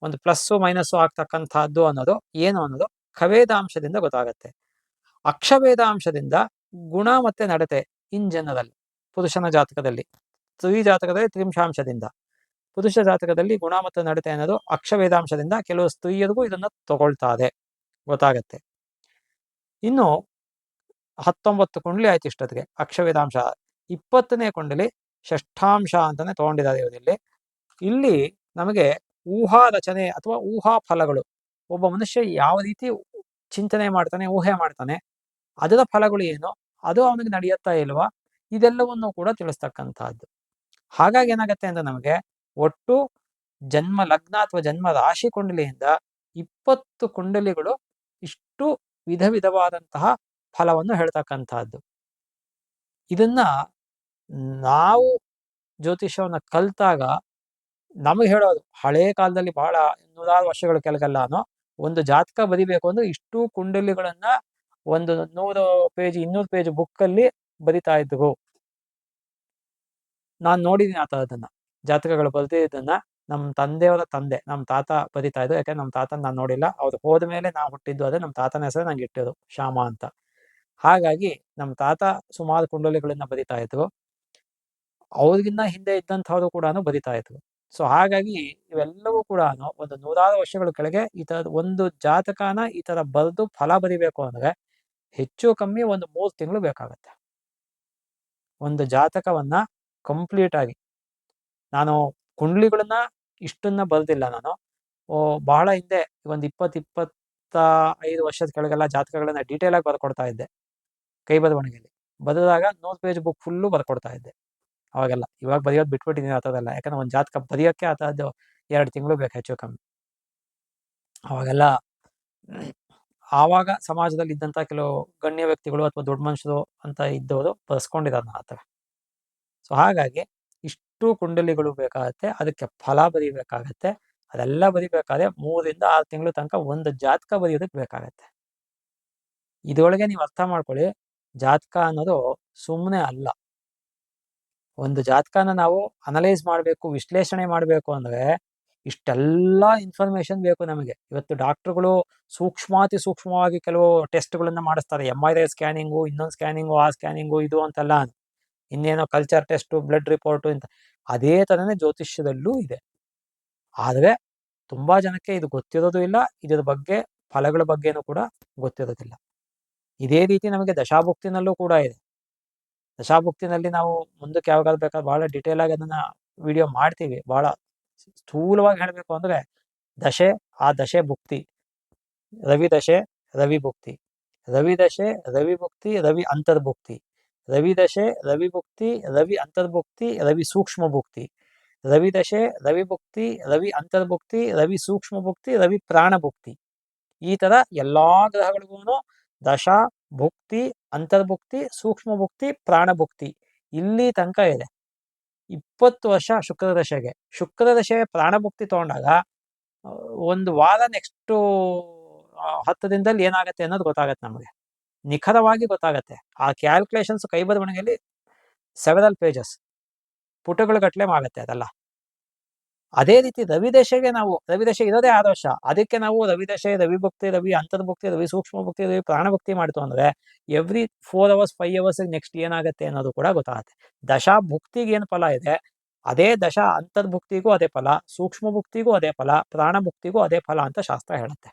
ಒಂದು ಪ್ಲಸ್ಸು ಮೈನಸ್ಸು ಆಗ್ತಕ್ಕಂಥದ್ದು ಅನ್ನೋದು ಏನು ಅನ್ನೋದು ಖವೇದಾಂಶದಿಂದ ಗೊತ್ತಾಗತ್ತೆ. ಅಕ್ಷವೇದಾಂಶದಿಂದ ಗುಣ ಮತ್ತೆ ನಡತೆ ಇನ್ ಜನರಲ್, ಪುರುಷನ ಜಾತಕದಲ್ಲಿ, ಸ್ತ್ರೀ ಜಾತಕದಲ್ಲಿ ತ್ರಿಂಶಾಂಶದಿಂದ, ಪುರುಷ ಜಾತಕದಲ್ಲಿ ಗುಣ ಮತ್ತು ನಡತೆ ಅನ್ನೋದು ಅಕ್ಷವೇದಾಂಶದಿಂದ ಕೆಲವು ಸ್ತ್ರೀಯರಿಗೂ ಇದನ್ನ ತಗೊಳ್ತಾರೆ, ಗೊತ್ತಾಗತ್ತೆ. ಇನ್ನು 19 ಕುಂಡಲಿ ಆಯ್ತು ಇಷ್ಟೊತ್ತಿಗೆ ಅಕ್ಷವೇದಾಂಶ. 20ನೇ ಕುಂಡಲಿ ಷಷ್ಠಾಂಶ ಅಂತಾನೆ ತಗೊಂಡಿದ್ದಾರೆ ಇವರಲ್ಲಿ. ಇಲ್ಲಿ ನಮಗೆ ಊಹಾ ರಚನೆ ಅಥವಾ ಊಹಾ ಫಲಗಳು, ಒಬ್ಬ ಮನುಷ್ಯ ಯಾವ ರೀತಿ ಚಿಂತನೆ ಮಾಡ್ತಾನೆ, ಊಹೆ ಮಾಡ್ತಾನೆ, ಅದರ ಫಲಗಳು ಏನು, ಅದು ಅವನಿಗೆ ನಡೆಯುತ್ತಾ ಇಲ್ವಾ, ಇದೆಲ್ಲವನ್ನು ಕೂಡ ತಿಳಿಸ್ತಕ್ಕಂಥದ್ದು. ಹಾಗಾಗಿ ಏನಾಗತ್ತೆ ಅಂದ್ರೆ ನಮಗೆ ಒಟ್ಟು ಜನ್ಮ ಲಗ್ನ ಅಥವಾ ಜನ್ಮ ರಾಶಿ ಕುಂಡಲಿಯಿಂದ 20 ಕುಂಡಲಿಗಳು ಇಷ್ಟು ವಿಧ ವಿಧವಾದಂತಹ ಫಲವನ್ನು ಹೇಳ್ತಕ್ಕಂಥದ್ದು. ಇದನ್ನ ನಾವು ಜ್ಯೋತಿಷ್ಯವನ್ನ ಕಲ್ತಾಗ ನಮಗೆ ಹೇಳೋದು, ಹಳೇ ಕಾಲದಲ್ಲಿ ಬಹಳ 100 ವರ್ಷಗಳ ಕೆಳಗೆಲ್ಲಾನು ಒಂದು ಜಾತಕ ಬರಿಬೇಕು ಅಂದ್ರೆ ಇಷ್ಟು ಕುಂಡಲಿಗಳನ್ನ ಒಂದು 100 ಪೇಜ್ 200 ಪೇಜ್ ಬುಕ್ಕಲ್ಲಿ ಬರಿತಾ ಇದ್ವು. ನಾನು ನೋಡಿದ್ದೀನಿ ಆ ಥರದನ್ನ, ಜಾತಕಗಳು ಬರೆದಿದ್ದನ್ನ. ನಮ್ಮ ತಂದೆಯವರ ತಂದೆ, ನಮ್ಮ ತಾತ ಬರಿತಾ ಇದ್ರು. ಯಾಕಂದ್ರೆ ನಮ್ಮ ತಾತನ ನಾನು ನೋಡಿಲ್ಲ, ಅವ್ರು ಹೋದ್ಮೇಲೆ ನಾವು ಹುಟ್ಟಿದ್ದು. ಅದೇ ನಮ್ಮ ತಾತನ ಹೆಸರು ನಂಗೆ ಇಟ್ಟಿದ್ರು, ಶ್ಯಾಮ ಅಂತ. ಹಾಗಾಗಿ ನಮ್ಮ ತಾತ ಸುಮಾರು ಕುಂಡಲಿಗಳನ್ನ ಬರಿತಾ ಇದ್ರು. ಅವ್ರಿಗಿನ್ನ ಹಿಂದೆ ಇದ್ದಂಥವ್ರು ಕೂಡ ಬರಿತಾ ಇದ್ರು. ಸೊ ಹಾಗಾಗಿ ಇವೆಲ್ಲವೂ ಕೂಡ ಒಂದು 100 ವರ್ಷಗಳ ಕೆಳಗೆ ಈ ಥರದ ಒಂದು ಜಾತಕನ ಈ ಥರ ಬರೆದು ಫಲ ಬರಿಬೇಕು ಅಂದ್ರೆ ಹೆಚ್ಚು ಕಮ್ಮಿ ಒಂದು 3 ತಿಂಗಳು ಬೇಕಾಗತ್ತೆ. ಒಂದು ಜಾತಕವನ್ನ ಕಂಪ್ಲೀಟ್ ಆಗಿ, ನಾನು ಕುಂಡ್ಲಿಗಳನ್ನ ಇಷ್ಟನ್ನ ಬರೆದಿಲ್ಲ ನಾನು. ಬಹಳ ಹಿಂದೆ ಒಂದು 20-25 ವರ್ಷದ ಕೆಳಗೆಲ್ಲ ಜಾತಕಗಳನ್ನ ಡೀಟೇಲ್ ಆಗಿ ಬರ್ಕೊಡ್ತಾ ಇದ್ದೆ ಕೈ ಬರವಣಿಗೆಯಲ್ಲಿ. ಬರೆದಾಗ 100 ಪೇಜ್ ಬುಕ್ ಫುಲ್ಲು ಬರ್ಕೊಡ್ತಾ ಇದ್ದೆ ಅವಾಗೆಲ್ಲ. ಇವಾಗ ಬರೆಯೋದು ಬಿಟ್ಬಿಟ್ಟಿದ್ದೀನಿ ಆ ಥರದೆಲ್ಲ. ಯಾಕಂದ್ರೆ ಒಂದು ಜಾತಕ ಬರೆಯೋಕ್ಕೆ ಆ ಥರದ್ದು 2 ತಿಂಗಳು ಬೇಕು ಹೆಚ್ಚು ಕಮ್ಮಿ. ಅವಾಗೆಲ್ಲ ಆವಾಗ ಸಮಾಜದಲ್ಲಿ ಇದ್ದಂಥ ಕೆಲವು ಗಣ್ಯ ವ್ಯಕ್ತಿಗಳು ಅಥವಾ ದೊಡ್ಡ ಮನುಷ್ಯರು ಅಂತ ಇದ್ದವರು ಬರ್ಸ್ಕೊಂಡಿದ್ದಾರೆ ಆ ಥರ. ಸೊ ಹಾಗಾಗಿ ಇಷ್ಟು ಕುಂಡಲಿಗಳು ಬೇಕಾಗತ್ತೆ, ಅದಕ್ಕೆ ಫಲ ಬರೀಬೇಕಾಗತ್ತೆ. ಅದೆಲ್ಲ ಬರಿಬೇಕಾದ್ರೆ 3 ರಿಂದ 6 ತಿಂಗಳು ತನಕ ಒಂದು ಜಾತಕ ಬರೆಯೋದಕ್ಕೆ ಬೇಕಾಗತ್ತೆ. ಇದರೊಳಗೆ ನೀವು ಅರ್ಥ ಮಾಡ್ಕೊಳ್ಳಿ, ಜಾತಕ ಅನ್ನೋದು ಸುಮ್ಮನೆ ಅಲ್ಲ. ಒಂದು ಜಾತಕನ ನಾವು ಅನಲೈಸ್ ಮಾಡಬೇಕು, ವಿಶ್ಲೇಷಣೆ ಮಾಡಬೇಕು ಅಂದ್ರೆ ಇಷ್ಟೆಲ್ಲ ಇನ್ಫಾರ್ಮೇಶನ್ ಬೇಕು ನಮಗೆ. ಇವತ್ತು ಡಾಕ್ಟರ್ಗಳು ಸೂಕ್ಷ್ಮಾತಿ ಸೂಕ್ಷ್ಮವಾಗಿ ಕೆಲವು ಟೆಸ್ಟ್ಗಳನ್ನ ಮಾಡಿಸ್ತಾರೆ. MRI ಸ್ಕ್ಯಾನಿಂಗು, ಇನ್ನೊಂದು ಸ್ಕ್ಯಾನಿಂಗು, ಆ ಸ್ಕ್ಯಾನಿಂಗು, ಇದು ಅಂತೆಲ್ಲ, ಇನ್ನೇನೋ ಕಲ್ಚರ್ ಟೆಸ್ಟು, ಬ್ಲಡ್ ರಿಪೋರ್ಟು ಅಂತ. ಅದೇ ಥರನೇ ಜ್ಯೋತಿಷ್ಯದಲ್ಲೂ ಇದೆ. ಆದರೆ ತುಂಬಾ ಜನಕ್ಕೆ ಇದು ಗೊತ್ತಿರೋದು ಇಲ್ಲ, ಇದರ ಬಗ್ಗೆ ಫಲಗಳ ಬಗ್ಗೆನೂ ಕೂಡ ಗೊತ್ತಿರೋದಿಲ್ಲ. ಇದೇ ರೀತಿ ನಮಗೆ ದಶಾಭುಕ್ತಿನಲ್ಲೂ ಕೂಡ ಇದೆ. ದಶಾಭುಕ್ತಿನಲ್ಲಿ ನಾವು ಮುಂದಕ್ಕೆ ಯಾವಾಗಾದ್ರೂ ಬೇಕಾದ್ರೆ ಬಹಳ ಡಿಟೇಲ್ ಆಗಿ ಅದನ್ನ ವಿಡಿಯೋ ಮಾಡ್ತೀವಿ. ಬಹಳ ಸ್ಥೂಲವಾಗಿ ಹೇಳಬೇಕು ಅಂದ್ರೆ ದಶೆ, ಆ ದಶೆ ಭುಕ್ತಿ, ರವಿ ದಶೆ, ರವಿ ಭುಕ್ತಿ, ರವಿ ದಶೆ, ರವಿ ಭುಕ್ತಿ, ರವಿ ಅಂತರ್ಭುಕ್ತಿ, ರವಿ ದಶೆ, ರವಿ ಭುಕ್ತಿ, ರವಿ ಅಂತರ್ಭುಕ್ತಿ, ರವಿ ಸೂಕ್ಷ್ಮ ಭುಕ್ತಿ, ರವಿ ದಶೆ, ರವಿ ಭುಕ್ತಿ, ರವಿ ಅಂತರ್ಭುಕ್ತಿ, ರವಿ ಸೂಕ್ಷ್ಮ ಭುಕ್ತಿ, ರವಿ ಪ್ರಾಣ ಭುಕ್ತಿ. ಈ ತರ ಎಲ್ಲಾ ಗ್ರಹಗಳಿಗೂ ದಶಾ, ಭುಕ್ತಿ, ಅಂತರ್ಭುಕ್ತಿ, ಸೂಕ್ಷ್ಮ ಭುಕ್ತಿ, ಪ್ರಾಣ ಭುಕ್ತಿ ಇಲ್ಲಿ ತನಕ ಇದೆ. 20 ವರ್ಷ ಶುಕ್ರ ದಶೆಗೆ. ಶುಕ್ರ ದಶೆ ಪ್ರಾಣ ಭುಕ್ತಿ ತಗೊಂಡಾಗ ಒಂದು ವಾರ ನೆಕ್ಸ್ಟ್ 10 ದಿನದಲ್ಲಿ ಏನಾಗತ್ತೆ ಅನ್ನೋದು ಗೊತ್ತಾಗತ್ತೆ ನಮಗೆ, ನಿಖರವಾಗಿ ಗೊತ್ತಾಗತ್ತೆ. ಆ ಕ್ಯಾಲ್ಕುಲೇಷನ್ಸ್ ಕೈ ಬರವಣಿಗೆಯಲ್ಲಿ ಸೆವೆರಲ್ ಪೇಜಸ್, ಪುಟಗಳ ಗಟ್ಟಲೆ ಆಗತ್ತೆ ಅದೆಲ್ಲ. ಅದೇ ರೀತಿ ರವಿದಶೆಗೆ ನಾವು, ರವಿದಶೆ ಇರೋದೇ 6 ವರ್ಷ, ಅದಕ್ಕೆ ನಾವು ರವಿದಶೆ, ರವಿ ಭಕ್ತಿ, ರವಿ ಅಂತರ್ಭುಕ್ತಿ, ರವಿ ಸೂಕ್ಷ್ಮ ಭಕ್ತಿ, ರವಿ ಪ್ರಾಣ ಭಕ್ತಿ ಮಾಡ್ತು ಅಂದ್ರೆ ಎವ್ರಿ 4 hours 5 hours ನೆಕ್ಸ್ಟ್ ಏನಾಗುತ್ತೆ ಅನ್ನೋದು ಕೂಡ ಗೊತ್ತಾಗುತ್ತೆ. ದಶಾ ಭುಕ್ತಿಗೆ ಏನು ಫಲ ಇದೆ ಅದೇ ದಶಾ ಅಂತರ್ಭುಕ್ತಿಗೂ ಅದೇ ಫಲ, ಸೂಕ್ಷ್ಮ ಭುಕ್ತಿಗೂ ಅದೇ ಫಲ, ಪ್ರಾಣ ಭುಕ್ತಿಗೂ ಅದೇ ಫಲ ಅಂತ ಶಾಸ್ತ್ರ ಹೇಳುತ್ತೆ.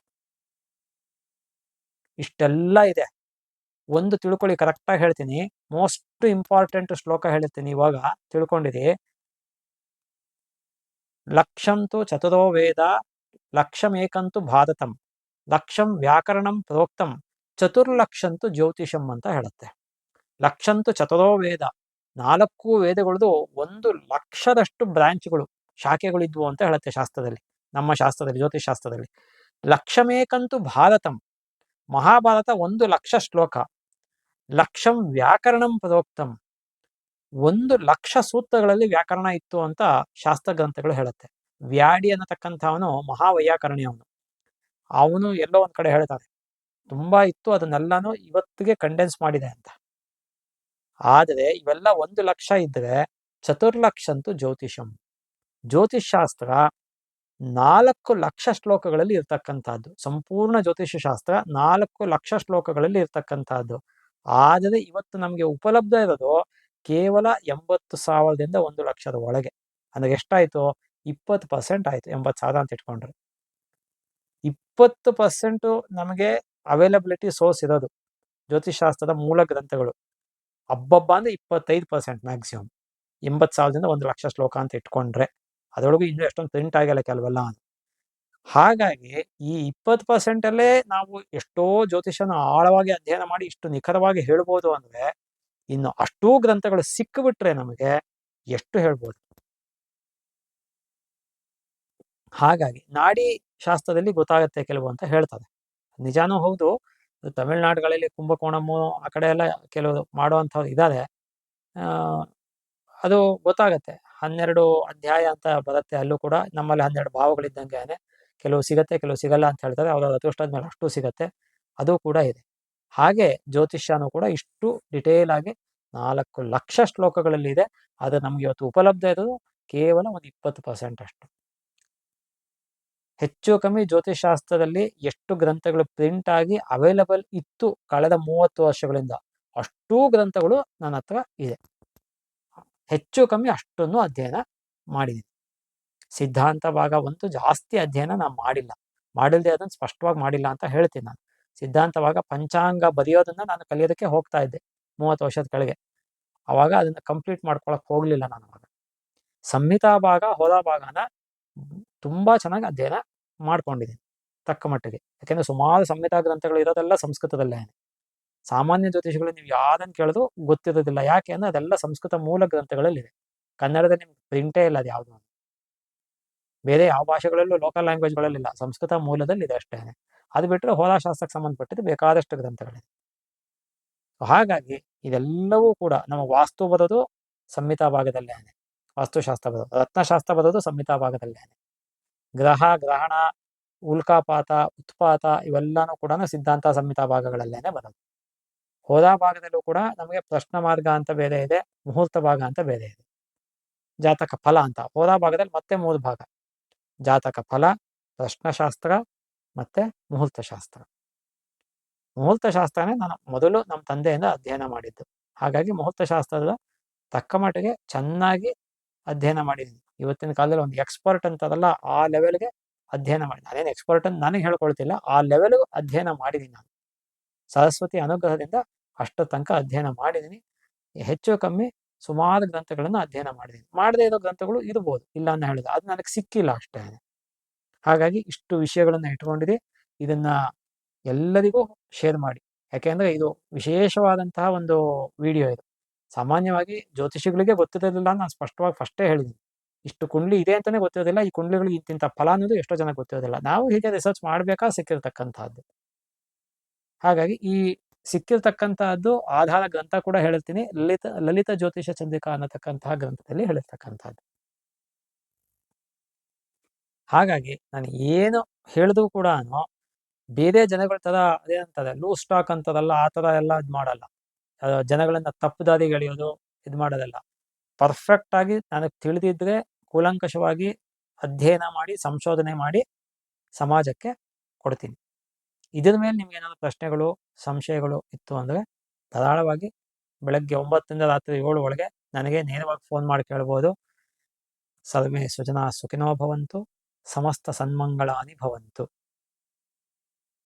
ಇಷ್ಟೆಲ್ಲ ಇದೆ. ಒಂದು ತಿಳ್ಕೊಳ್ಳಿ, ಕರೆಕ್ಟಾಗಿ ಹೇಳ್ತೀನಿ, ಮೋಸ್ಟ್ ಇಂಪಾರ್ಟೆಂಟ್ ಶ್ಲೋಕ ಹೇಳ್ತೀನಿ ಇವಾಗ, ತಿಳ್ಕೊಂಡಿರಿ. ಲಕ್ಷಂತು ಚತುರೋ ವೇದ, ಲಕ್ಷಮೇಕಂತು ಭಾರತಂ, ಲಕ್ಷಂ ವ್ಯಾಕರಣಂ ಪ್ರೋಕ್ತಂ, ಚತುರ್ಲಕ್ಷಂತು ಜ್ಯೋತಿಷಂ ಅಂತ ಹೇಳುತ್ತೆ. ಲಕ್ಷಂತು ಚತುರೋ ವೇದ, 4 ವೇದಗಳದು 1 ಲಕ್ಷದಷ್ಟು ಬ್ರಾಂಚ್ಗಳು, ಶಾಖೆಗಳಿದ್ವು ಅಂತ ಹೇಳುತ್ತೆ ಶಾಸ್ತ್ರದಲ್ಲಿ, ನಮ್ಮ ಶಾಸ್ತ್ರದಲ್ಲಿ, ಜ್ಯೋತಿಷ್ ಶಾಸ್ತ್ರದಲ್ಲಿ. ಲಕ್ಷಮೇಕಂತು ಭಾರತಂ, ಮಹಾಭಾರತ 1 ಲಕ್ಷ ಶ್ಲೋಕ. ಲಕ್ಷಂ ವ್ಯಾಕರಣಂ ಪ್ರೋಕ್ತಂ, 1 ಲಕ್ಷ ಸೂತ್ರಗಳಲ್ಲಿ ವ್ಯಾಕರಣ ಇತ್ತು ಅಂತ ಶಾಸ್ತ್ರ ಗ್ರಂಥಗಳು ಹೇಳುತ್ತೆ. ವ್ಯಾಡಿ ಅನ್ನತಕ್ಕಂಥವನು ಮಹಾವೈಯಾಕರಣಿ, ಅವನು ಎಲ್ಲೋ ಒಂದ್ ಕಡೆ ಹೇಳ್ತಾರೆ ತುಂಬಾ ಇತ್ತು, ಅದನ್ನೆಲ್ಲಾನು ಇವತ್ತಿಗೆ ಕಂಡೆನ್ಸ್ ಮಾಡಿದೆ ಅಂತ. ಆದರೆ ಇವೆಲ್ಲ 1 ಲಕ್ಷ ಇದ್ರೆ ಚತುರ್ಲಕ್ಷಂತು ಜ್ಯೋತಿಷಂ, ಜ್ಯೋತಿಷ್ ಶಾಸ್ತ್ರ 4 ಲಕ್ಷ ಶ್ಲೋಕಗಳಲ್ಲಿ ಇರ್ತಕ್ಕಂಥದ್ದು. ಸಂಪೂರ್ಣ ಜ್ಯೋತಿಷ ಶಾಸ್ತ್ರ 4 ಲಕ್ಷ ಶ್ಲೋಕಗಳಲ್ಲಿ ಇರ್ತಕ್ಕಂಥದ್ದು. ಆದರೆ ಇವತ್ತು ನಮಗೆ ಉಪಲಬ್ಧ ಇರೋದು ಕೇವಲ 80,000ದಿಂದ 1 ಲಕ್ಷದ ಒಳಗೆ. ಅಂದ್ರೆ ಎಷ್ಟಾಯ್ತು? 20% ಆಯ್ತು. 80,000 ಅಂತ ಇಟ್ಕೊಂಡ್ರೆ 20% ನಮಗೆ ಅವೈಲಬಿಲಿಟಿ ಸೋರ್ಸ್ ಇರೋದು ಜ್ಯೋತಿಷ್ ಶಾಸ್ತ್ರದ ಮೂಲ ಗ್ರಂಥಗಳು. ಹಬ್ಬಬ್ಬ ಅಂದ್ರೆ 25% ಮ್ಯಾಕ್ಸಿಮಮ್. 80,000ದಿಂದ 1 ಲಕ್ಷ ಶ್ಲೋಕ ಅಂತ ಇಟ್ಕೊಂಡ್ರೆ, ಅದರೊಳಗೂ ಇನ್ನೂ ಎಷ್ಟೊಂದು ಪ್ರಿಂಟ್ ಆಗಿಲ್ಲ ಕೆಲವೆಲ್ಲ. ಹಾಗಾಗಿ ಈ 20% ಅಲ್ಲೇ ನಾವು ಎಷ್ಟೋ ಜ್ಯೋತಿಷನ ಆಳವಾಗಿ ಅಧ್ಯಯನ ಮಾಡಿ ಇಷ್ಟು ನಿಖರವಾಗಿ ಹೇಳ್ಬೋದು ಅಂದ್ರೆ, ಇನ್ನು ಅಷ್ಟೂ ಗ್ರಂಥಗಳು ಸಿಕ್ಕಿಬಿಟ್ರೆ ನಮಗೆ ಎಷ್ಟು ಹೇಳ್ಬೋದು. ಹಾಗಾಗಿ ನಾಡಿ ಶಾಸ್ತ್ರದಲ್ಲಿ ಗೊತ್ತಾಗತ್ತೆ ಕೆಲವು ಅಂತ ಹೇಳ್ತಾರೆ. ನಿಜಾನೂ ಹೌದು. ತಮಿಳ್ನಾಡುಗಳಲ್ಲಿ ಕುಂಭಕೋಣಮ್ಮು ಆ ಕಡೆ ಎಲ್ಲ ಕೆಲವು ಮಾಡುವಂಥವ್ರು ಇದ್ದಾರೆ. ಅದು ಗೊತ್ತಾಗತ್ತೆ. 12 ಅಧ್ಯಾಯ ಅಂತ ಬರುತ್ತೆ, ಅಲ್ಲೂ ಕೂಡ ನಮ್ಮಲ್ಲಿ 12 ಭಾವಗಳಿದ್ದಂಗೆ ಕೆಲವು ಸಿಗತ್ತೆ, ಕೆಲವು ಸಿಗಲ್ಲ ಅಂತ ಹೇಳ್ತಾರೆ. ಅವ್ರ ಅದೃಷ್ಟದ ಮೇಲೆ ಅಷ್ಟು ಸಿಗತ್ತೆ, ಅದು ಕೂಡ ಇದೆ. ಹಾಗೆ ಜ್ಯೋತಿಷ್ಯನೂ ಕೂಡ ಇಷ್ಟು ಡಿಟೇಲ್ ಆಗಿ 4 ಲಕ್ಷ ಶ್ಲೋಕಗಳಲ್ಲಿ ಇದೆ. ಆದರೆ ನಮ್ಗೆ ಇವತ್ತು ಉಪಲಬ್ಧ ಇರೋದು ಕೇವಲ ಒಂದು 20% ಅಷ್ಟು. ಹೆಚ್ಚು ಕಮ್ಮಿ ಜ್ಯೋತಿಷ್ ಶಾಸ್ತ್ರದಲ್ಲಿ ಎಷ್ಟು ಗ್ರಂಥಗಳು ಪ್ರಿಂಟ್ ಆಗಿ ಅವೈಲಬಲ್ ಇತ್ತು ಕಳೆದ 30 ವರ್ಷಗಳಿಂದ, ಅಷ್ಟೂ ಗ್ರಂಥಗಳು ನನ್ನ ಹತ್ರ ಇದೆ. ಹೆಚ್ಚು ಕಮ್ಮಿ ಅಷ್ಟನ್ನು ಅಧ್ಯಯನ ಮಾಡಿದ್ದೀನಿ. ಸಿದ್ಧಾಂತ ಭಾಗ ಒಂದು ಜಾಸ್ತಿ ಅಧ್ಯಯನ ನಾನು ಮಾಡಿಲ್ಲದೆ ಅದನ್ನು ಸ್ಪಷ್ಟವಾಗಿ ಮಾಡಿಲ್ಲ ಅಂತ ಹೇಳ್ತೀನಿ ನಾನು. ಸಿದ್ಧಾಂತ ಭಾಗ ಪಂಚಾಂಗ ಬರೆಯೋದನ್ನ ನಾನು ಕಲಿಯೋದಕ್ಕೆ ಹೋಗ್ತಾ ಇದ್ದೆ 30 ವರ್ಷದ ಕೆಳಗೆ. ಅವಾಗ ಅದನ್ನ ಕಂಪ್ಲೀಟ್ ಮಾಡ್ಕೊಳಕ್ ಹೋಗ್ಲಿಲ್ಲ ನಾನು. ಅವಾಗ ಸಂಹಿತಾ ಭಾಗ, ಹೋದಾ ಭಾಗನ ತುಂಬಾ ಚೆನ್ನಾಗಿ ಅಧ್ಯಯನ ಮಾಡ್ಕೊಂಡಿದ್ದೀನಿ ತಕ್ಕ ಮಟ್ಟಿಗೆ. ಯಾಕೆಂದ್ರೆ ಸುಮಾರು ಸಂಹಿತಾ ಗ್ರಂಥಗಳು ಇರೋದೆಲ್ಲ ಸಂಸ್ಕೃತದಲ್ಲೇ. ಸಾಮಾನ್ಯ ಜ್ಯೋತಿಷಿಗಳು ನೀವು ಯಾವ್ದನ್ನು ಕೇಳಿದ್ರು ಗೊತ್ತಿರೋದಿಲ್ಲ. ಯಾಕೆ ಅಂದ್ರೆ ಅದೆಲ್ಲ ಸಂಸ್ಕೃತ ಮೂಲ ಗ್ರಂಥಗಳಲ್ಲಿದೆ. ಕನ್ನಡದಲ್ಲಿ ನಿಮ್ಗೆ ಪ್ರಿಂಟೇ ಇಲ್ಲ ಅದು ಯಾವುದು. ಬೇರೆ ಯಾವ ಭಾಷೆಗಳಲ್ಲೂ ಲೋಕಲ್ ಲ್ಯಾಂಗ್ವೇಜ್ಗಳಲ್ಲಿಲ್ಲ, ಸಂಸ್ಕೃತ ಮೂಲದಲ್ಲಿ ಇದೆ ಅಷ್ಟೇ. ಅದು ಬಿಟ್ಟರೆ ಹೋರಾಶಾಸ್ತ್ರಕ್ಕೆ ಸಂಬಂಧಪಟ್ಟಿದ್ದು ಬೇಕಾದಷ್ಟು ಗ್ರಂಥಗಳಿದೆ. ಹಾಗಾಗಿ ಇದೆಲ್ಲವೂ ಕೂಡ ನಮ್ಮ ವಾಸ್ತು ಬರೋದು ಸಂಹಿತಾ ಭಾಗದಲ್ಲೇನೆ, ವಾಸ್ತುಶಾಸ್ತ್ರ ಬರೋದು, ರತ್ನಶಾಸ್ತ್ರ ಬರೋದು ಸಂಹಿತಾ ಭಾಗದಲ್ಲೇನೆ, ಗ್ರಹ ಗ್ರಹಣ ಉಲ್ಕಾಪಾತ ಉತ್ಪಾತ ಇವೆಲ್ಲಾನು ಕೂಡ ಸಿದ್ಧಾಂತ ಸಂಹಿತಾ ಭಾಗಗಳಲ್ಲೇನೆ ಬರೋದು. ಹೋದಾ ಭಾಗದಲ್ಲೂ ಕೂಡ ನಮಗೆ ಪ್ರಶ್ನ ಮಾರ್ಗ ಅಂತ ಬೇರೆ ಇದೆ, ಮುಹೂರ್ತ ಭಾಗ ಅಂತ ಬೇರೆ ಇದೆ, ಜಾತಕ ಫಲ ಅಂತ. ಹೋದಾ ಭಾಗದಲ್ಲಿ ಮತ್ತೆ 3 ಭಾಗ: ಜಾತಕ ಫಲ, ಪ್ರಶ್ನಶಾಸ್ತ್ರ ಮತ್ತೆ ಮುಹೂರ್ತ ಶಾಸ್ತ್ರ. ಮುಹೂರ್ತ ಶಾಸ್ತ್ರನೇ ನಾನು ಮೊದಲು ನಮ್ಮ ತಂದೆಯಿಂದ ಅಧ್ಯಯನ ಮಾಡಿದ್ದು. ಹಾಗಾಗಿ ಮುಹೂರ್ತ ಶಾಸ್ತ್ರದ ತಕ್ಕ ಮಟ್ಟಿಗೆ ಚೆನ್ನಾಗಿ ಅಧ್ಯಯನ ಮಾಡಿದ್ದೀನಿ. ಇವತ್ತಿನ ಕಾಲದಲ್ಲಿ ಒಂದು ಎಕ್ಸ್ಪರ್ಟ್ ಅಂತಾರಲ್ಲ, ಆ ಲೆವೆಲ್ಗೆ ಅಧ್ಯಯನ ಮಾಡಿ, ನಾನೇನು ಎಕ್ಸ್ಪರ್ಟ್ ಅಂತ ನನಗೆ ಹೇಳ್ಕೊಳ್ತಿಲ್ಲ, ಆ ಲೆವೆಲ್ ಅಧ್ಯಯನ ಮಾಡಿದ್ದೀನಿ ನಾನು. ಸರಸ್ವತಿ ಅನುಗ್ರಹದಿಂದ ಅಷ್ಟು ತನಕ ಅಧ್ಯಯನ ಮಾಡಿದ್ದೀನಿ. ಹೆಚ್ಚು ಕಮ್ಮಿ ಸುಮಾರು ಗ್ರಂಥಗಳನ್ನು ಅಧ್ಯಯನ ಮಾಡಿದ್ದೀನಿ. ಮಾಡದೇ ಇರೋ ಗ್ರಂಥಗಳು ಇರ್ಬೋದು, ಇಲ್ಲ ಅಂತ ಹೇಳಿದ, ಅದು ನನಗೆ ಸಿಕ್ಕಿಲ್ಲ ಅಷ್ಟೇ. ಹಾಗಾಗಿ ಇಷ್ಟು ವಿಷಯಗಳನ್ನು ಇಟ್ಕೊಂಡಿರಿ. ಇದನ್ನ ಎಲ್ಲರಿಗೂ ಶೇರ್ ಮಾಡಿ. ಯಾಕೆಂದ್ರೆ ಇದು ವಿಶೇಷವಾದಂತಹ ಒಂದು ವಿಡಿಯೋ ಇದು. ಸಾಮಾನ್ಯವಾಗಿ ಜ್ಯೋತಿಷಿಗಳಿಗೆ ಗೊತ್ತಿರೋದಿಲ್ಲ ಅಂತ ನಾನು ಸ್ಪಷ್ಟವಾಗಿ ಫಸ್ಟೇ ಹೇಳಿದ್ದೀನಿ. ಇಷ್ಟು ಕುಂಡ್ಲಿ ಇದೆ ಅಂತಾನೆ ಗೊತ್ತಿರೋದಿಲ್ಲ, ಈ ಕುಂಡ್ಲಿಗಳಿಗೆ ಇಂತಿಂಥ ಫಲ ಅನ್ನೋದು ಎಷ್ಟೋ ಜನಕ್ಕೆ ಗೊತ್ತಿರೋದಿಲ್ಲ. ನಾವು ಹೀಗೆ ರಿಸರ್ಚ್ ಮಾಡಬೇಕಾ ಸಿಕ್ಕಿರ್ತಕ್ಕಂಥದ್ದು. ಹಾಗಾಗಿ ಈ ಸಿಕ್ಕಿರ್ತಕ್ಕಂತಹದ್ದು ಆಧಾರ ಗ್ರಂಥ ಕೂಡ ಹೇಳ್ತೀನಿ, ಲಲಿತ ಜ್ಯೋತಿಷ ಚಂದ್ರಿಕಾ ಅನ್ನತಕ್ಕಂತಹ ಗ್ರಂಥದಲ್ಲಿ ಹೇಳಿರ್ತಕ್ಕಂಥದ್ದು. ಹಾಗಾಗಿ ನಾನು ಏನು ಹೇಳಿದ್ರು ಕೂಡ ಬೇರೆ ಜನಗಳ ತರ ಅದೇನಂತಾರೆ ಲೂಸ್ ಸ್ಟಾಕ್ ಅಂತದಲ್ಲ, ಆ ತರ ಎಲ್ಲ ಇದು ಮಾಡಲ್ಲ. ಜನಗಳನ್ನ ತಪ್ಪು ದಾರಿಗೆ ಎಳೆಯೋದು ಇದು ಮಾಡೋದಲ್ಲ. ಪರ್ಫೆಕ್ಟ್ ಆಗಿ ನನಗೆ ತಿಳಿದಿದ್ರೆ ಕೂಲಂಕಷವಾಗಿ ಅಧ್ಯಯನ ಮಾಡಿ ಸಂಶೋಧನೆ ಮಾಡಿ ಸಮಾಜಕ್ಕೆ ಕೊಡ್ತೀನಿ. ಇದ್ರ ಮೇಲೆ ನಿಮ್ಗೆ ಏನಾದ್ರು ಪ್ರಶ್ನೆಗಳು ಸಂಶಯಗಳು ಇತ್ತು ಅಂದ್ರೆ ಧಾರಾಳವಾಗಿ ಬೆಳಗ್ಗೆ 9ರಿಂದ ರಾತ್ರಿ 7 ಒಳಗೆ ನನಗೆ ನೇರವಾಗಿ ಫೋನ್ ಮಾಡಿ ಕೇಳ್ಬೋದು. ಸರ್ವೇ ಸುಜನಾ ಸುಖಿನೋ ಭವಂತು, ಸಮಸ್ತ ಸನ್ಮಂಗಳಾನಿ ಭವಂತು.